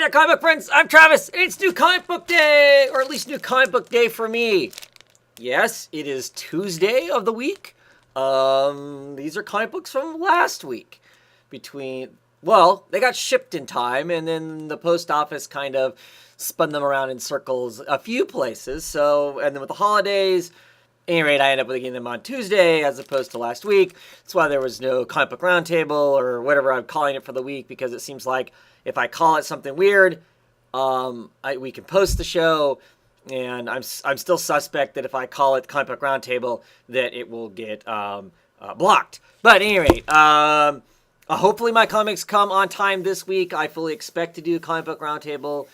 there, comic book friends. I'm Travis, and it's New Comic Book Day, or at least New Comic Book Day for me. Yes, it is Tuesday of the week. These are comic books from last week. They got shipped in time, and then the post office kind of spun them around in circles a few places. And then with the holidays, at any rate, I ended up getting them on Tuesday as opposed to last week. That's why there was no comic book roundtable or whatever I'm calling it for the week, because it seems like if I call it something weird, we can post the show, and I'm still suspect that if I call it comic book roundtable, that it will get blocked. But at any rate, hopefully my comics come on time this week. I fully expect to do comic book roundtable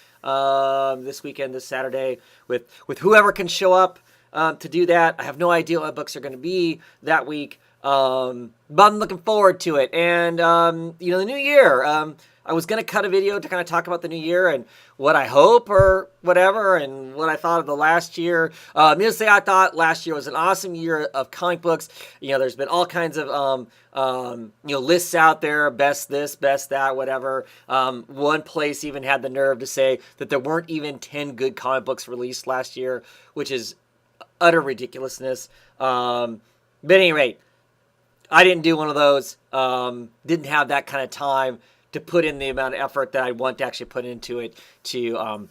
this weekend, this Saturday, with whoever can show up to do that. I have no idea what books are going to be that week, but I'm looking forward to it. And the new year. I was going to cut a video to kind of talk about the new year and what I hope or whatever, and what I thought of the last year. Needless to say, I thought last year was an awesome year of comic books. There's been all kinds of lists out there, best this, best that, whatever. One place even had the nerve to say that there weren't even 10 good comic books released last year, which is utter ridiculousness. But at any rate, I didn't do one of those. Didn't have that kind of time to put in the amount of effort that I want to actually put into it to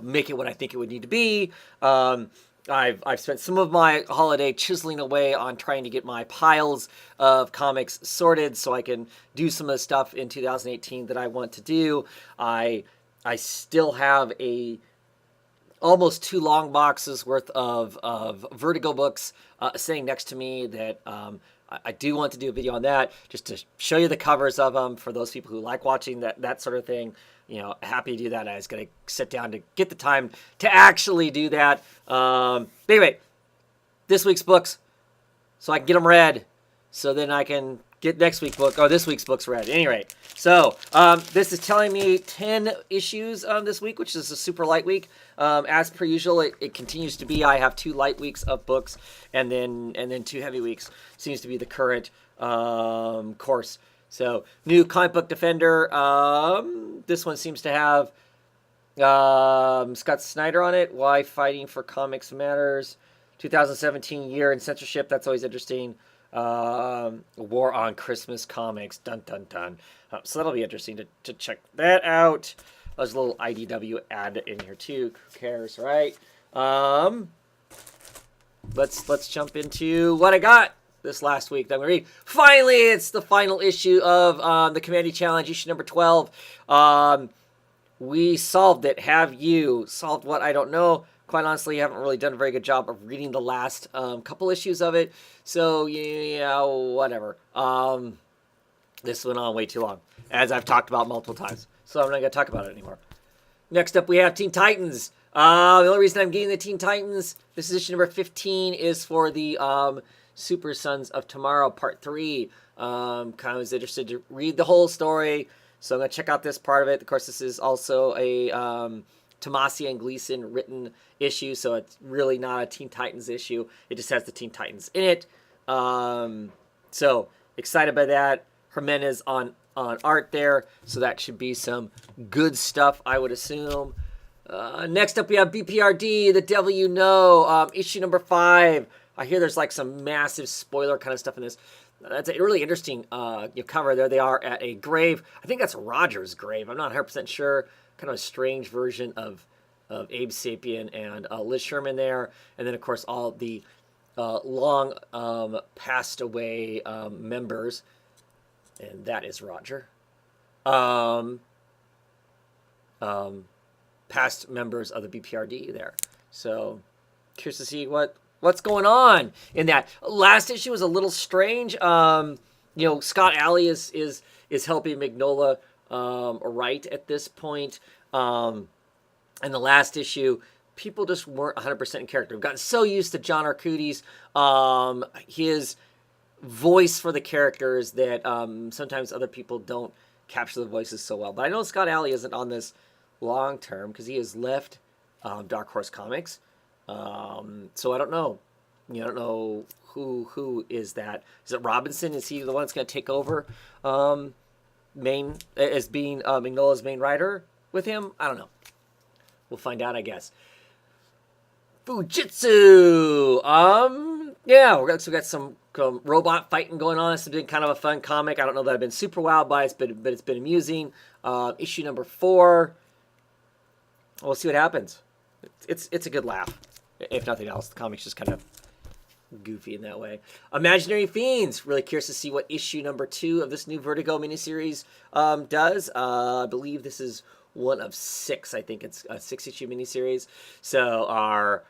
make it what I think it would need to be. I've spent some of my holiday chiseling away on trying to get my piles of comics sorted so I can do some of the stuff in 2018 that I want to do. I still have almost 2 long boxes worth of Vertigo books sitting next to me that I do want to do a video on that, just to show you the covers of them for those people who like watching that sort of thing. Happy to do that. I was going to sit down to get the time to actually do that. But anyway, this week's books, so I can get them read, so then I can get this week's books read. At any rate, so this is telling me 10 issues this week, which is a super light week. As per usual, it continues to be. I have 2 light weeks of books, and then 2 heavy weeks. Seems to be the current course. So, new Comic Book Defender. This one seems to have Scott Snyder on it. Why Fighting for Comics Matters. 2017 year in censorship. That's always interesting. War on Christmas comics. Dun dun dun. So that'll be interesting to check that out. There's a little IDW ad in here too. Who cares, right? Let's jump into what I got this last week that I'm gonna read. Finally, it's the final issue of the Community Challenge, issue number 12. We solved it. Have you solved what? I don't know. Quite honestly, I haven't really done a very good job of reading the last couple issues of it. So, yeah, whatever. This went on way too long, as I've talked about multiple times. So I'm not going to talk about it anymore. Next up, we have Teen Titans. The only reason I'm getting the Teen Titans, this is issue number 15, is for the Super Sons of Tomorrow, Part 3. Kind of was interested to read the whole story, so I'm going to check out this part of it. Of course, this is also a Tomasi and Gleason written issue, so it's really not a Teen Titans issue. It just has the Teen Titans in it. So excited by that. Jimenez on art there, so that should be some good stuff, I would assume. Next up, we have BPRD, The Devil You Know, issue number 5. I hear there's like some massive spoiler kind of stuff in this. That's a really interesting cover. There they are at a grave. I think that's Roger's grave. I'm not 100% sure. Kind of a strange version of Abe Sapien and Liz Sherman there. And then, of course, all the long passed away members. And that is Roger. Past members of the BPRD there. So, curious to see what's going on in that. Last issue was a little strange. Scott Alley is helping Mignola write at this point. In the last issue, people just weren't 100% in character. We've gotten so used to John Arcudis, his voice for the characters, that sometimes other people don't capture the voices so well. But I know Scott Alley isn't on this long term because he has left Dark Horse Comics. So I don't know. I don't know who is that. Is it Robinson? Is he the one that's going to take over being Mignola's main writer with him. I don't know. We'll find out, I guess. Fujitsu. Yeah, we got some robot fighting going on. This has been kind of a fun comic. I don't know that I've been super wowed by it, but it's been amusing. Issue number 4. We'll see what happens. It's a good laugh, if nothing else. The comic's just kind of goofy in that way. Imaginary Fiends. Really curious to see what issue number 2 of this new Vertigo miniseries does. I believe this is one of 6. I think it's a 6-issue miniseries. So our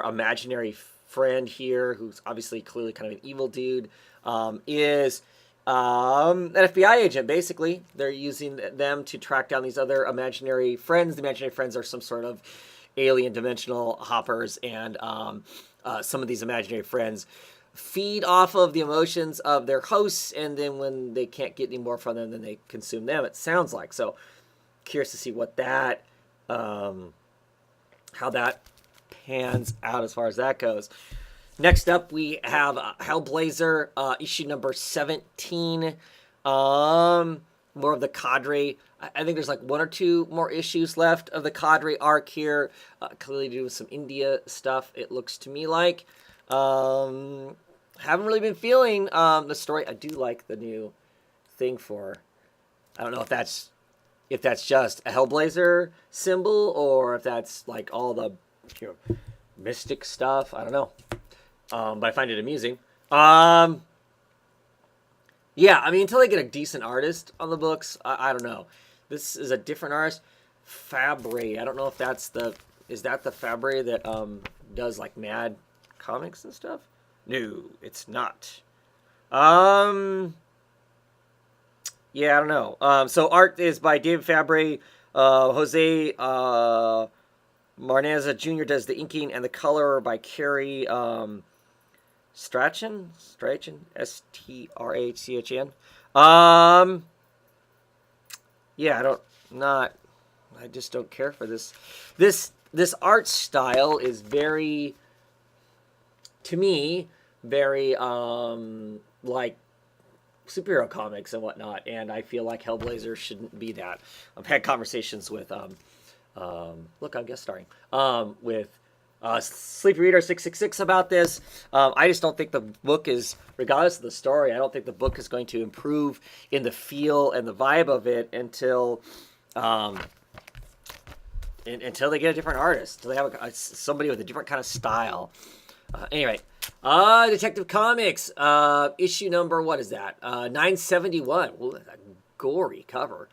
imaginary friend here, who's obviously clearly kind of an evil dude, is an FBI agent. Basically, they're using them to track down these other imaginary friends. The imaginary friends are some sort of alien dimensional hoppers, and some of these imaginary friends feed off of the emotions of their hosts, and then when they can't get any more from them, then they consume them, it sounds like. So curious to see what that how that pans out as far as that goes. Next up, we have Hellblazer, issue number 17. More of the Cadre. I think there's like 1 or 2 more issues left of the Cadre arc here. Clearly doing some India stuff, it looks to me like. Haven't really been feeling the story. I do like the new thing for... I don't know if that's just a Hellblazer symbol, or if that's like all the mystic stuff. I don't know. But I find it amusing. Yeah, I mean, until they get a decent artist on the books, I don't know. This is a different artist. Fabre. I don't know if that's the... Is that the Fabre that does, like, Mad Comics and stuff? No, it's not. Yeah, I don't know. So art is by David Fabre. Jose Marneza Jr. does the inking, and the color by Carrie... Strachan, Strachn. Yeah, I just don't care for this. This art style is very, to me, very like superhero comics and whatnot, and I feel like Hellblazer shouldn't be that. I've had conversations with look, I'm guest starring with Sleepy Reader 666 about this. I just don't think the book is, regardless of the story, I don't think the book is going to improve in the feel and the vibe of it until until they get a different artist, until they have somebody with a different kind of style. Anyway, Detective Comics, issue number, what is that? 971. Ooh, that's a gory cover.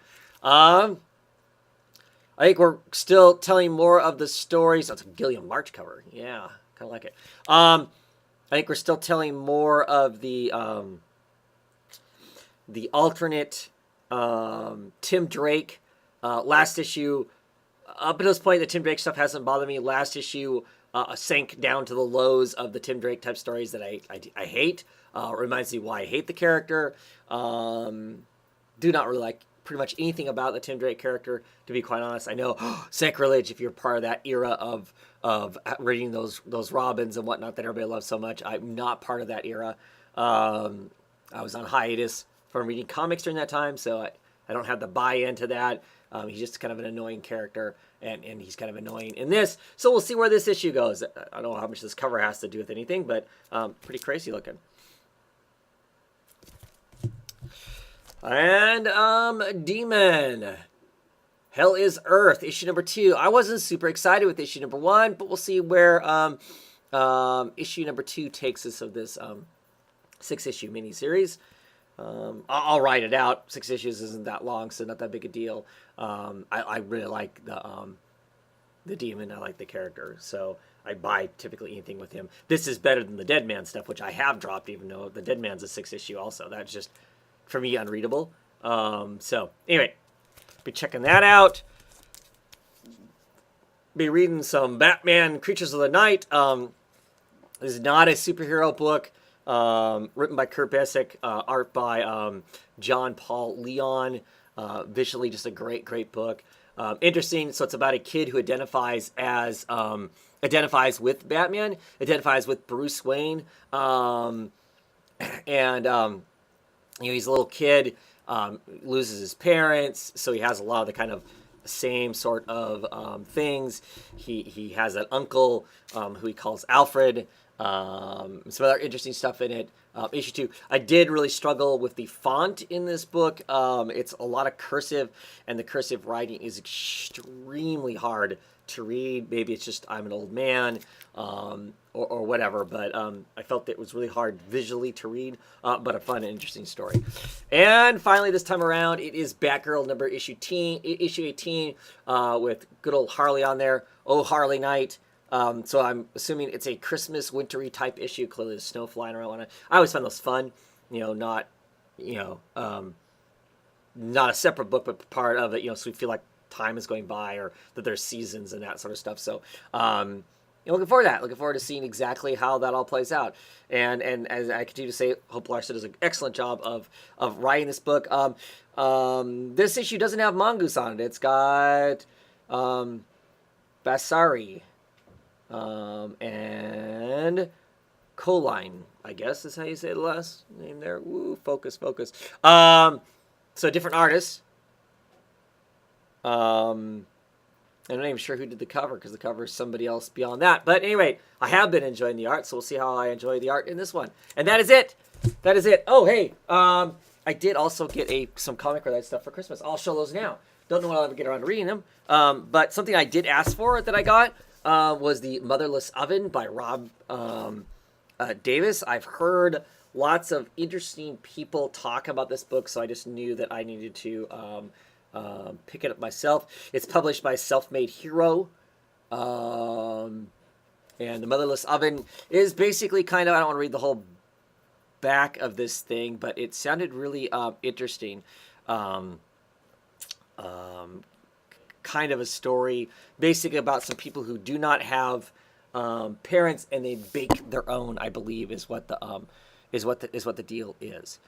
I think we're still telling more of the stories. That's a Gilliam March cover. Yeah, kind of like it. I think we're still telling more of the alternate Tim Drake. Last issue, up until this point, the Tim Drake stuff hasn't bothered me. Last issue sank down to the lows of the Tim Drake type stories that I hate. Reminds me why I hate the character. Do not really like pretty much anything about the Tim Drake character, to be quite honest. I know sacrilege if you're part of that era of reading those Robins and whatnot that everybody loves so much. I'm not part of that era. I was on hiatus from reading comics during that time, so I don't have the buy-in to that. He's just kind of an annoying character, and he's kind of annoying in this. So we'll see where this issue goes. I don't know how much this cover has to do with anything, but pretty crazy looking. And Demon. Hell is Earth, issue number 2. I wasn't super excited with issue number 1, but we'll see where issue number 2 takes us of this 6-issue miniseries. I'll write it out. 6 issues isn't that long, so not that big a deal. I really like the Demon. I like the character, so I buy typically anything with him. This is better than the Dead Man stuff, which I have dropped, even though the Dead Man's a 6-issue also. That's just, for me, unreadable. So anyway, be checking that out. Be reading some Batman Creatures of the Night. This is not a superhero book. Written by Kurt Busiek, art by John Paul Leon. Visually, just a great book. Interesting. So it's about a kid who identifies with Batman, identifies with Bruce Wayne, and he's a little kid loses his parents, so he has a lot of the kind of same sort of things. He has an uncle who he calls Alfred. Some other interesting stuff in it. Issue 2. I did really struggle with the font in this book. It's a lot of cursive, and the cursive writing is extremely hard to read. Maybe it's just I'm an old man or whatever, but I felt it was really hard visually to read, but a fun and interesting story. And finally, this time around, it is Batgirl number issue 18 with good old Harley on there. Oh, Harley Knight. So I'm assuming it's a Christmas wintry type issue. Clearly there's snow flying around on it. I always find those fun, not a separate book, but part of it, so we feel like time is going by or that there's seasons and that sort of stuff. So, looking forward to that. Looking forward to seeing exactly how that all plays out. And as I continue to say, Hope Larson does an excellent job of writing this book. This issue doesn't have Mongoose on it. It's got, Basari, and Coline, I guess is how you say the last name there. Woo, focus. So different artists. I'm not even sure who did the cover because the cover is somebody else beyond that. But anyway, I have been enjoying the art, so we'll see how I enjoy the art in this one. And that is it. Oh, hey, I did also get some comic-related stuff for Christmas. I'll show those now. Don't know when I'll ever get around to reading them. But something I did ask for that I got was the Motherless Oven by Rob Davis. I've heard lots of interesting people talk about this book, so I just knew that I needed to pick it up myself. It's published by Self-Made Hero. And the Motherless Oven is basically kind of, I don't want to read the whole back of this thing, but it sounded really interesting. Kind of a story basically about some people who do not have parents and they bake their own, I believe is what the deal is.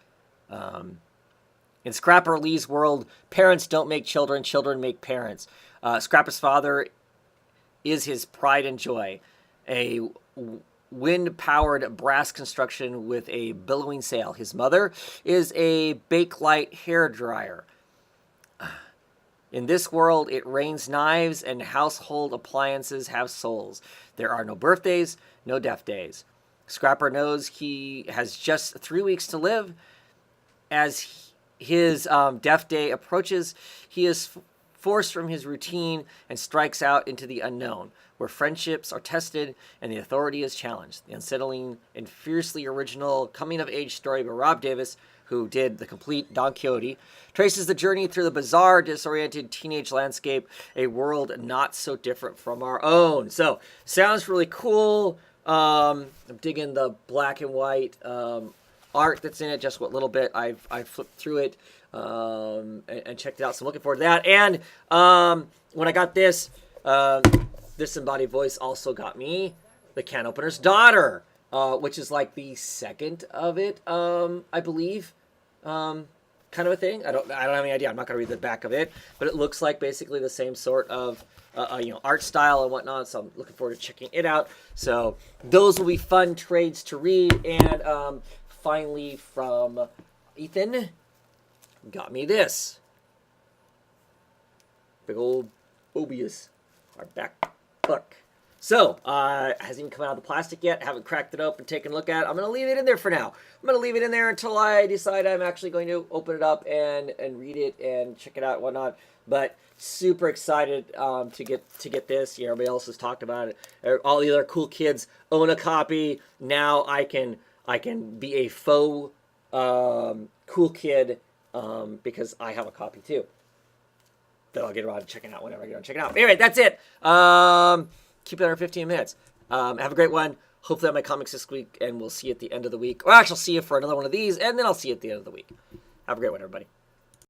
In Scrapper Lee's world, parents don't make children, children make parents. Scrapper's father is his pride and joy, a wind-powered brass construction with a billowing sail. His mother is a Bakelite hairdryer. In this world, it rains knives and household appliances have souls. There are no birthdays, no death days. Scrapper knows he has just 3 weeks to live. As his death day approaches, he is forced from his routine and strikes out into the unknown, where friendships are tested and the authority is challenged. The unsettling and fiercely original coming-of-age story by Rob Davis, who did the complete Don Quixote, traces the journey through the bizarre, disoriented teenage landscape, a world not so different from our own. So, sounds really cool. I'm digging the black and white art that's in it, just what little bit I've flipped through it and checked it out. So I'm looking forward to that. And when I got this embodied voice also got me The Can Opener's Daughter, which is like the second of it, I believe. Kind of a thing. I don't have any idea. I'm not going to read the back of it, but it looks like basically the same sort of art style and whatnot. So I'm looking forward to checking it out. So those will be fun trades to read. And finally, from Ethan, got me this big old Mobius hardback book. So, hasn't even come out of the plastic yet. Haven't cracked it open, taken a look at it. I'm going to leave it in there for now. I'm going to leave it in there until I decide I'm actually going to open it up and read it and check it out and whatnot. But super excited to get this. Everybody else has talked about it. All the other cool kids own a copy. Now I can be a faux cool kid because I have a copy too. That I'll get around to checking out whenever I get around to checking out. Anyway, that's it. Keep it under 15 minutes. Have a great one. Hopefully I have my comics this week, and we'll see you at the end of the week. Or actually, I'll see you for another one of these, and then I'll see you at the end of the week. Have a great one, everybody.